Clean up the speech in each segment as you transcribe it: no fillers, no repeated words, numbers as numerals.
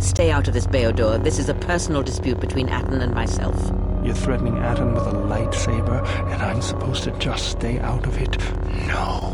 Stay out of this, Beodor. This is a personal dispute between Aten and myself. You're threatening Aten with a lightsaber, and I'm supposed to just stay out of it? No.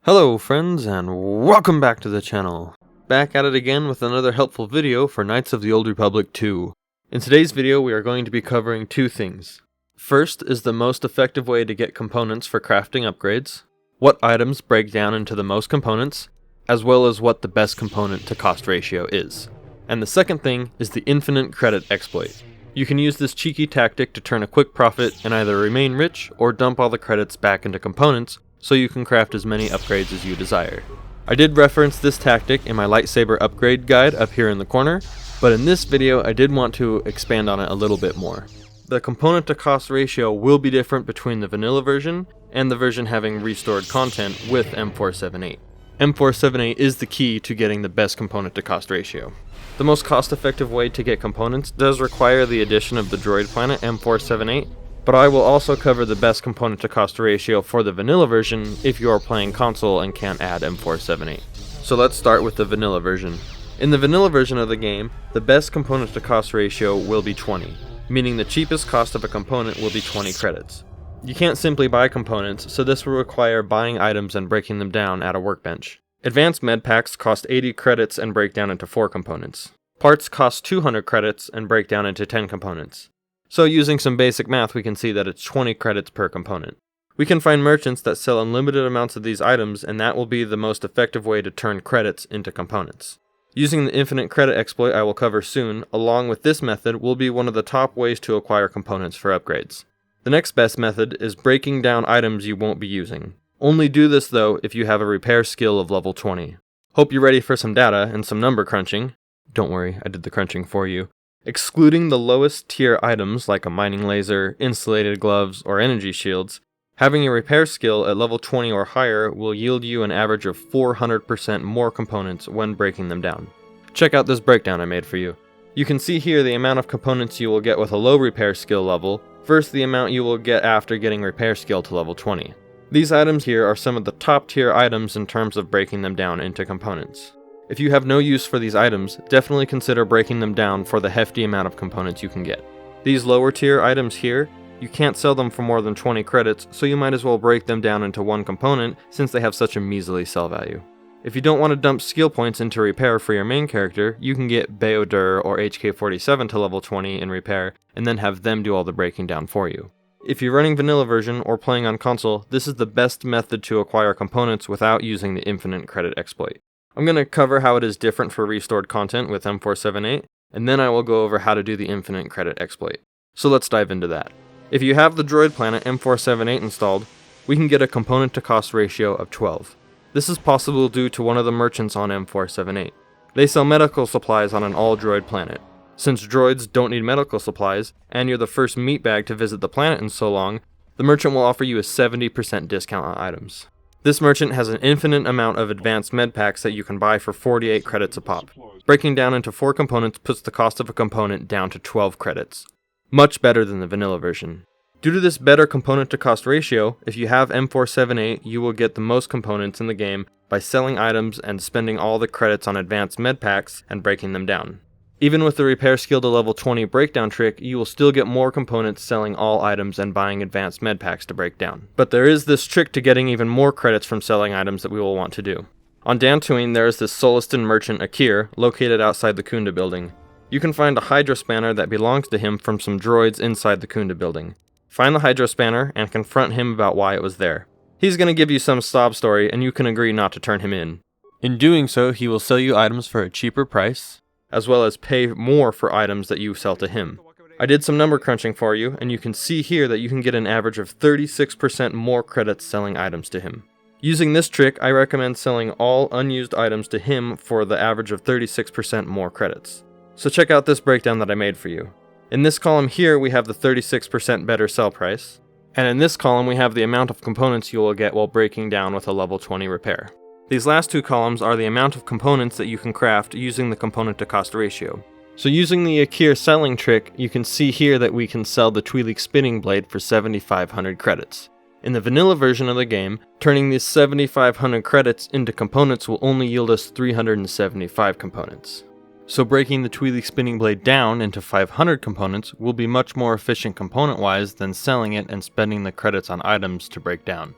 Hello friends, and welcome back to the channel. Back at it again with another helpful video for Knights of the Old Republic 2. In today's video we are going to be covering two things. First is the most effective way to get components for crafting upgrades, what items break down into the most components, as well as what the best component to cost ratio is. And the second thing is the infinite credit exploit. You can use this cheeky tactic to turn a quick profit and either remain rich or dump all the credits back into components so you can craft as many upgrades as you desire. I did reference this tactic in my lightsaber upgrade guide up here in the corner, but in this video I did want to expand on it a little bit more. The component to cost ratio will be different between the vanilla version and the version having restored content with M478. M478 is the key to getting the best component to cost ratio. The most cost effective way to get components does require the addition of the droid planet M478, but I will also cover the best component to cost ratio for the vanilla version if you are playing console and can't add M478. So let's start with the vanilla version. In the vanilla version of the game, the best component to cost ratio will be 20, meaning the cheapest cost of a component will be 20 credits. You can't simply buy components, so this will require buying items and breaking them down at a workbench. Advanced med packs cost 80 credits and break down into 4 components. Parts cost 200 credits and break down into 10 components. So using some basic math we can see that it's 20 credits per component. We can find merchants that sell unlimited amounts of these items, and that will be the most effective way to turn credits into components. Using the infinite credit exploit I will cover soon, along with this method, will be one of the top ways to acquire components for upgrades. The next best method is breaking down items you won't be using. Only do this though if you have a repair skill of level 20. Hope you're ready for some data and some number crunching. Don't worry, I did the crunching for you. Excluding the lowest tier items like a mining laser, insulated gloves, or energy shields, having a repair skill at level 20 or higher will yield you an average of 400% more components when breaking them down. Check out this breakdown I made for you. You can see here the amount of components you will get with a low repair skill level versus the amount you will get after getting repair skill to level 20. These items here are some of the top tier items in terms of breaking them down into components. If you have no use for these items, definitely consider breaking them down for the hefty amount of components you can get. These lower tier items here, you can't sell them for more than 20 credits, so you might as well break them down into one component since they have such a measly sell value. If you don't want to dump skill points into repair for your main character, you can get Beodor or HK47 to level 20 in repair, and then have them do all the breaking down for you. If you're running vanilla version or playing on console, this is the best method to acquire components without using the infinite credit exploit. I'm going to cover how it is different for restored content with M478, and then I will go over how to do the infinite credit exploit. So let's dive into that. If you have the droid planet M478 installed, we can get a component to cost ratio of 12. This is possible due to one of the merchants on M478. They sell medical supplies on an all-droid planet. Since droids don't need medical supplies, and you're the first meatbag to visit the planet in so long, the merchant will offer you a 70% discount on items. This merchant has an infinite amount of advanced med packs that you can buy for 48 credits a pop. Breaking down into 4 components puts the cost of a component down to 12 credits. Much better than the vanilla version. Due to this better component to cost ratio, if you have M478, you will get the most components in the game by selling items and spending all the credits on advanced med packs and breaking them down. Even with the repair skill to level 20 breakdown trick, you will still get more components selling all items and buying advanced med packs to break down. But there is this trick to getting even more credits from selling items that we will want to do. On Dantooine there is this Solistan merchant Akerre located outside the Kunda building. You can find a Hydra spanner that belongs to him from some droids inside the Kunda building. Find the Hydra spanner and confront him about why it was there. He's going to give you some sob story and you can agree not to turn him in. In doing so, he will sell you items for a cheaper price, as well as pay more for items that you sell to him. I did some number crunching for you, and you can see here that you can get an average of 36% more credits selling items to him. Using this trick, I recommend selling all unused items to him for the average of 36% more credits. So check out this breakdown that I made for you. In this column here, we have the 36% better sell price, and in this column we have the amount of components you will get while breaking down with a level 20 repair. These last two columns are the amount of components that you can craft using the component to cost ratio. So using the Akerre selling trick, you can see here that we can sell the Twi'lek spinning blade for 7,500 credits. In the vanilla version of the game, turning these 7,500 credits into components will only yield us 375 components. So breaking the Tweely spinning blade down into 500 components will be much more efficient component-wise than selling it and spending the credits on items to break down.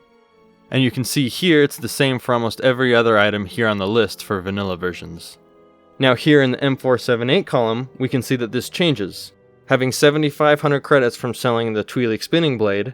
And you can see here it's the same for almost every other item here on the list for vanilla versions. Now here in the M478 column, we can see that this changes. Having 7,500 credits from selling the Tweely spinning blade,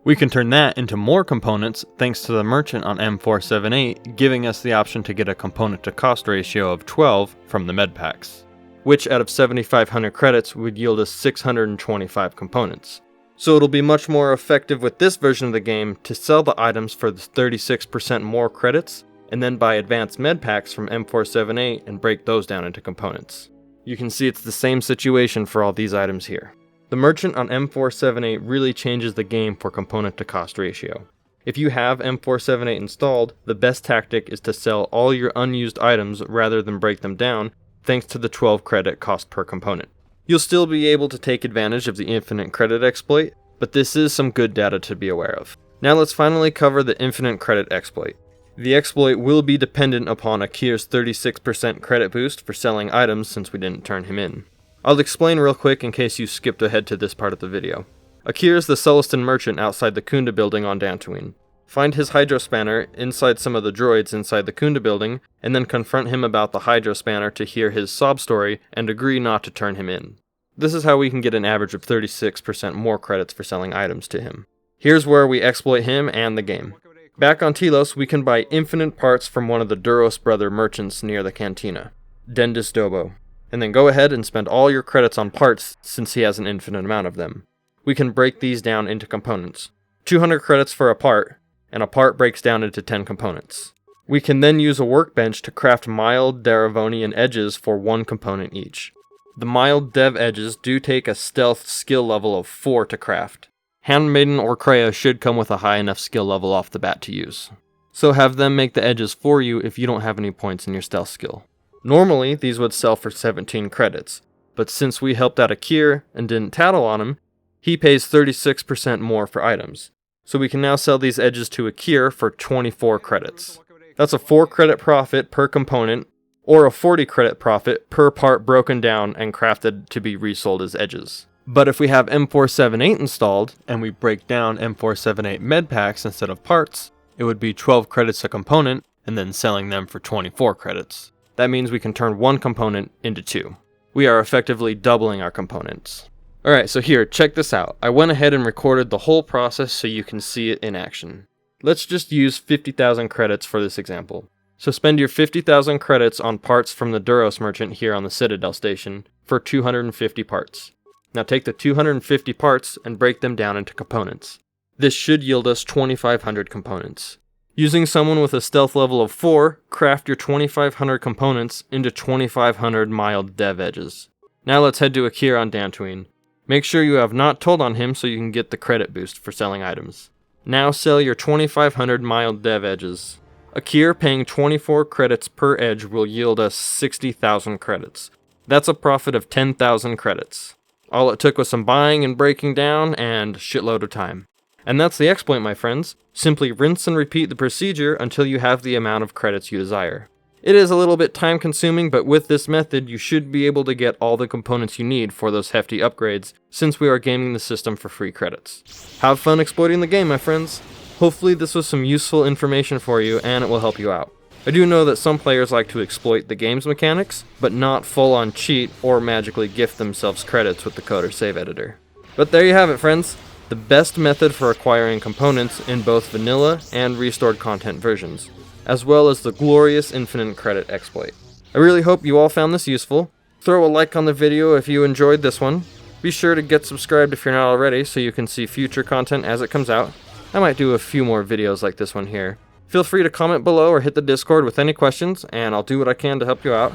we can turn that into more components thanks to the merchant on M478 giving us the option to get a component to cost ratio of 12 from the med packs, which out of 7,500 credits would yield us 625 components. So it'll be much more effective with this version of the game to sell the items for the 36% more credits and then buy advanced med packs from M478 and break those down into components. You can see it's the same situation for all these items here. The merchant on M478 really changes the game for component to cost ratio. If you have M478 installed, the best tactic is to sell all your unused items rather than break them down, thanks to the 12 credit cost per component. You'll still be able to take advantage of the infinite credit exploit, but this is some good data to be aware of. Now let's finally cover the infinite credit exploit. The exploit will be dependent upon Akerre's 36% credit boost for selling items since we didn't turn him in. I'll explain real quick in case you skipped ahead to this part of the video. Akerre is the Celestin merchant outside the Kunda building on Dantooine. Find his hydrospanner inside some of the droids inside the Kunda building, and then confront him about the hydrospanner to hear his sob story and agree not to turn him in. This is how we can get an average of 36% more credits for selling items to him. Here's where we exploit him and the game. Back on Telos, we can buy infinite parts from one of the Duros brother merchants near the cantina, Dendis Dobo, and then go ahead and spend all your credits on parts since he has an infinite amount of them. We can break these down into components. 200 credits for a part, and a part breaks down into 10 components. We can then use a workbench to craft mild Daravonian edges for one component each. The mild dev edges do take a stealth skill level of 4 to craft. Handmaiden or Kreia should come with a high enough skill level off the bat to use. So have them make the edges for you if you don't have any points in your stealth skill. Normally, these would sell for 17 credits, but since we helped out Akerre and didn't tattle on him, he pays 36% more for items. So we can now sell these edges to Akerre for 24 credits. That's a 4 credit profit per component, or a 40 credit profit per part broken down and crafted to be resold as edges. But if we have M478 installed, and we break down M478 med packs instead of parts, it would be 12 credits a component, and then selling them for 24 credits. That means we can turn one component into 2. We are effectively doubling our components. Alright, so here, check this out. I went ahead and recorded the whole process so you can see it in action. Let's just use 50,000 credits for this example. So spend your 50,000 credits on parts from the Duros merchant here on the Citadel station for 250 parts. Now take the 250 parts and break them down into components. This should yield us 2,500 components. Using someone with a stealth level of 4, craft your 2,500 components into 2,500 mild dev edges. Now let's head to Akerre on Dantooine. Make sure you have not told on him so you can get the credit boost for selling items. Now sell your 2,500 mild dev edges. Akerre paying 24 credits per edge will yield us 60,000 credits. That's a profit of 10,000 credits. All it took was some buying and breaking down and a shitload of time. And that's the exploit, my friends. Simply rinse and repeat the procedure until you have the amount of credits you desire. It is a little bit time consuming, but with this method you should be able to get all the components you need for those hefty upgrades, since we are gaming the system for free credits. Have fun exploiting the game, my friends. Hopefully this was some useful information for you and it will help you out. I do know that some players like to exploit the game's mechanics, but not full on cheat or magically gift themselves credits with the KOTOR save editor. But there you have it, friends. The best method for acquiring components in both vanilla and restored content versions, as well as the glorious infinite credit exploit. I really hope you all found this useful. Throw a like on the video if you enjoyed this one. Be sure to get subscribed if you're not already so you can see future content as it comes out. I might do a few more videos like this one here. Feel free to comment below or hit the Discord with any questions, and I'll do what I can to help you out.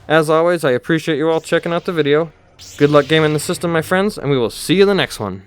As always, I appreciate you all checking out the video. Good luck gaming the system, my friends, and we will see you in the next one.